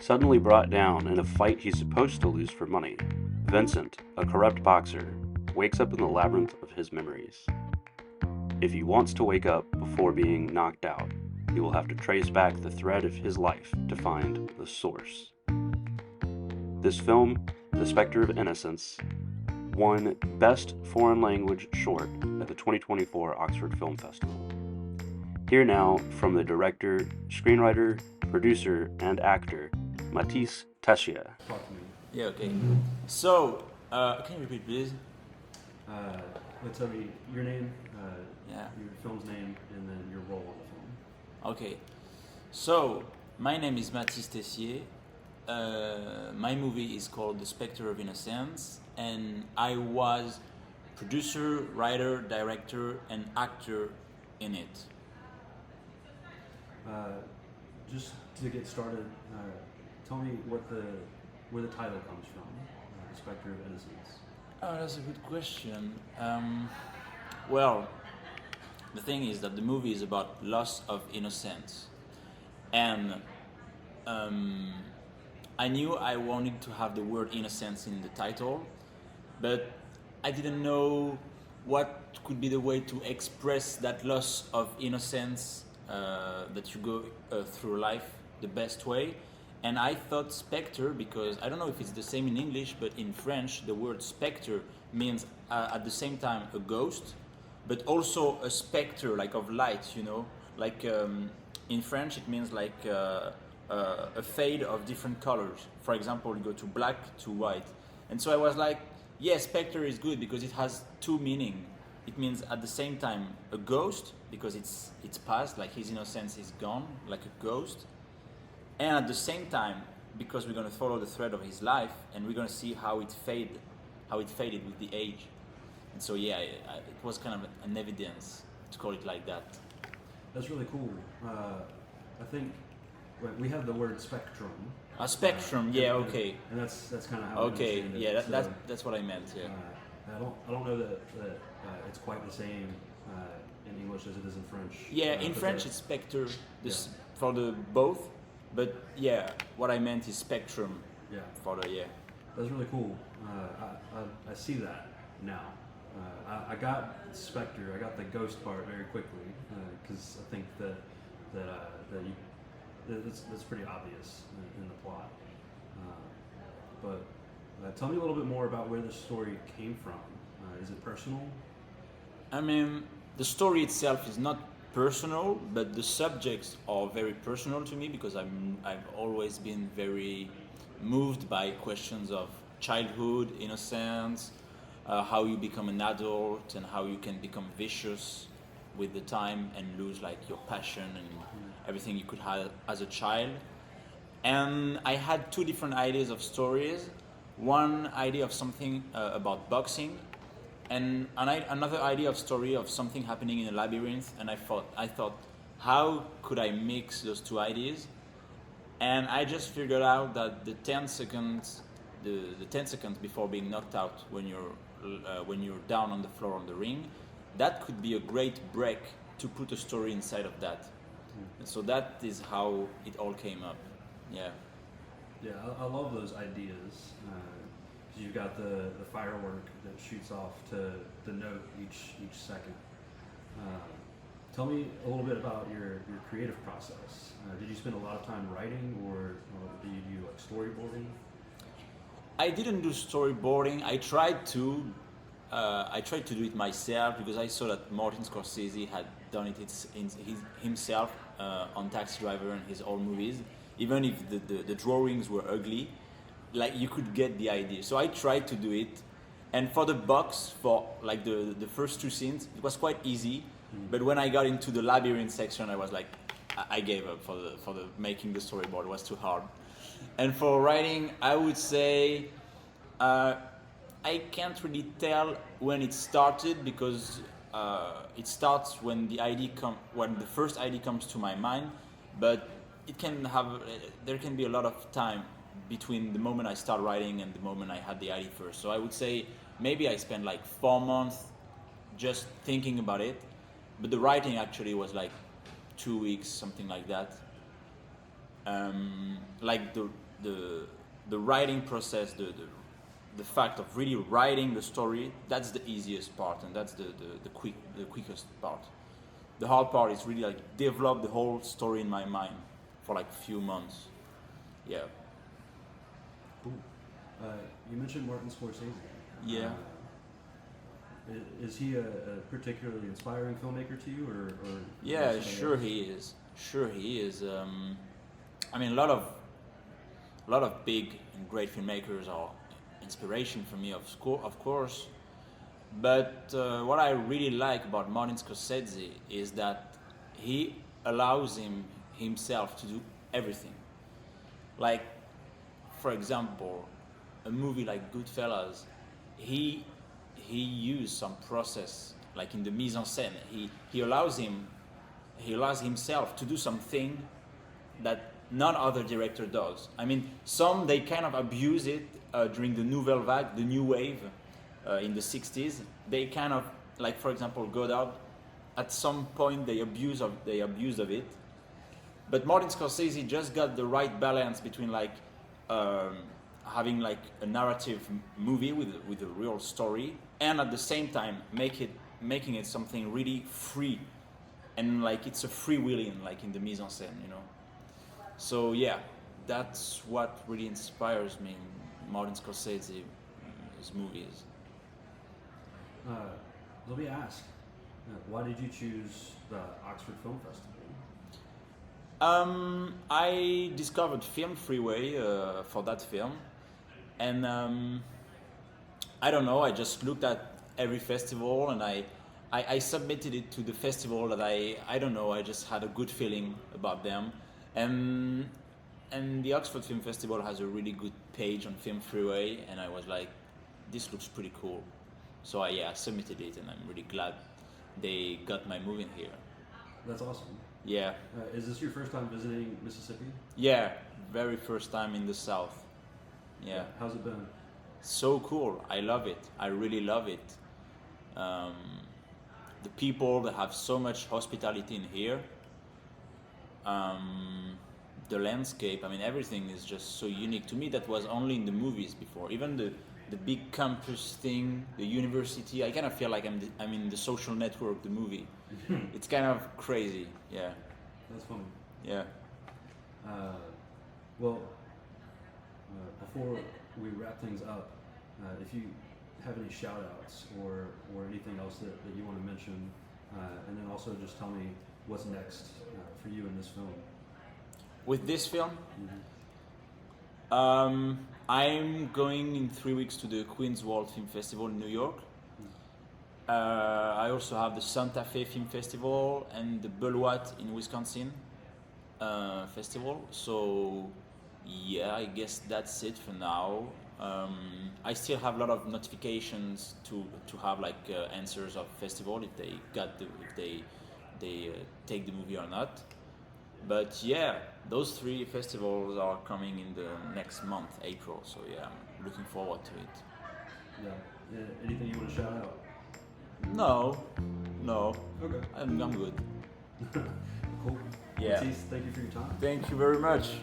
Suddenly brought down in a fight he's supposed to lose for money, Vincent, a corrupt boxer, wakes up in the labyrinth of his memories. If he wants to wake up before being knocked out, he will have to trace back the thread of his life to find the source. This film, The Specter of Innocence, won Best Foreign Language Short at the 2024 Oxford Film Festival. Here now from the director, screenwriter, producer, and actor, Mathis Tayssier. Talk to me. Yeah, okay. So, can you repeat, please? Tell me your name, Yeah. your film's name, and then your role in the film. Okay. So, my name is Mathis Tayssier. My movie is called The Specter of Innocence, and I was producer, writer, director, and actor in it. Just to get started, tell me where the title comes from, The Specter of Innocence. Oh, that's a good question. Well, the thing is that the movie is about loss of innocence, and I knew I wanted to have the word innocence in the title, but I didn't know what could be the way to express that loss of innocence that you go through life the best way. And I thought specter, because I don't know if it's the same in English, but in French the word specter means at the same time a ghost, but also a specter, like of light, you know, like in French it means like a fade of different colors. For example, you go to black to white. And so I was like, yeah, specter is good because it has two meanings. It means at the same time a ghost, because it's past, like his innocence is gone, like a ghost. And at the same time, because we're going to follow the thread of his life, and we're going to see how it faded with the age. And so yeah, it was kind of an evidence to call it like that. That's really cool. I think we have the word spectrum. A spectrum, yeah, okay. And that's kind of how. Okay, I understand it. yeah, So, that's what I meant. Yeah. I don't know that it's quite the same in English as it is in French. Yeah, in but French the- it's spectre, Yeah. for the both, but yeah, what I meant is spectrum Yeah, for the yeah. that's really cool. I see that now. I got Spectre. I got the ghost part very quickly because I think that that's pretty obvious in the plot. But tell me a little bit more about where the story came from. Is it personal? I mean, the story itself is not personal, but the subjects are very personal to me because I've always been very moved by questions of childhood, innocence, how you become an adult, and how you can become vicious with the time and lose like your passion and everything you could have as a child. And I had two different ideas of stories. One idea of something about boxing, and another idea of story of something happening in a labyrinth. And I thought, how could I mix those two ideas? And I just figured out that the 10 seconds before being knocked out, when you're down on the floor on the ring, that could be a great break to put a story inside of that. And so that is how it all came up. Yeah. Yeah, I love those ideas. You've got the firework that shoots off to denote each second. Tell me a little bit about your creative process. Did you spend a lot of time writing, or do you do like storyboarding? I didn't do storyboarding. I tried to do it myself because I saw that Martin Scorsese had done it himself on Taxi Driver and his old movies. Even if the drawings were ugly, like you could get the idea. So I tried to do it, and for the box, for like the first two scenes, it was quite easy. But when I got into the labyrinth section, I was like, I gave up for the making the storyboard. It was too hard. And for writing, I would say I can't really tell when it started because it starts when when the first idea comes to my mind, but there can be a lot of time between the moment I start writing and the moment I had the idea first. So I would say maybe I spent like 4 months just thinking about it, but the writing actually was like 2 weeks, something like that. Like the writing process, the fact of really writing the story, that's the easiest part, and that's the quickest part. The hard part is really like develop the whole story in my mind for like a few months. Yeah. Cool. You mentioned Martin Scorsese. Yeah. Is he a particularly inspiring filmmaker to you, or Yeah, sure he is. Sure he is. I mean, a lot of big and great filmmakers are inspiration for me, of course. But what I really like about Martin Scorsese is that he allows himself to do everything. Like, for example, a movie like Goodfellas, he used some process, like in the mise en scène. He allows himself to do something that none other director does. I mean, some they kind of abuse it during the Nouvelle Vague, the new wave in the 60s. They kind of, like for example, Godard. At some point, they abused of it. But Martin Scorsese just got the right balance between like having like a narrative movie with a real story, and at the same time making it something really free, and like it's a freewheeling like in the mise en scène, you know. So yeah, that's what really inspires me in Martin Scorsese, his movies. Let me ask, why did you choose the Oxford Film Festival? I discovered Film Freeway for that film, and I don't know, I just looked at every festival, and I submitted it to the festival that I don't know, I just had a good feeling about them. And the Oxford Film Festival has a really good page on Film Freeway, and I was like, this looks pretty cool. So I submitted it, and I'm really glad they got my movie in here. That's awesome. Yeah. Is this your first time visiting Mississippi? Yeah, very first time in the South. Yeah. How's it been? So cool. I love it. I really love it. The people that have so much hospitality in here. The landscape. I mean, everything is just so unique to me. That was only in the movies before. Even the big campus thing, the university. I kind of feel like I'm in the Social Network, the movie. It's kind of crazy. Yeah. That's funny. Yeah. Well, before we wrap things up, if you have any shout-outs or anything else that you want to mention, and then also just tell me what's next for you in this film. With this film, Mm-hmm. I'm going in 3 weeks to the Queens World Film Festival in New York. I also have the Santa Fe Film Festival and the Beloit in Wisconsin festival. So yeah, I guess that's it for now. I still have a lot of notifications to have like answers of festival if they take the movie or not. But yeah, those 3 festivals are coming in the next month, April. So yeah, I'm looking forward to it. Yeah. Anything you want to shout out? No. Okay. I'm good. Cool. Yeah. Mathis, thank you for your time. Thank you very much.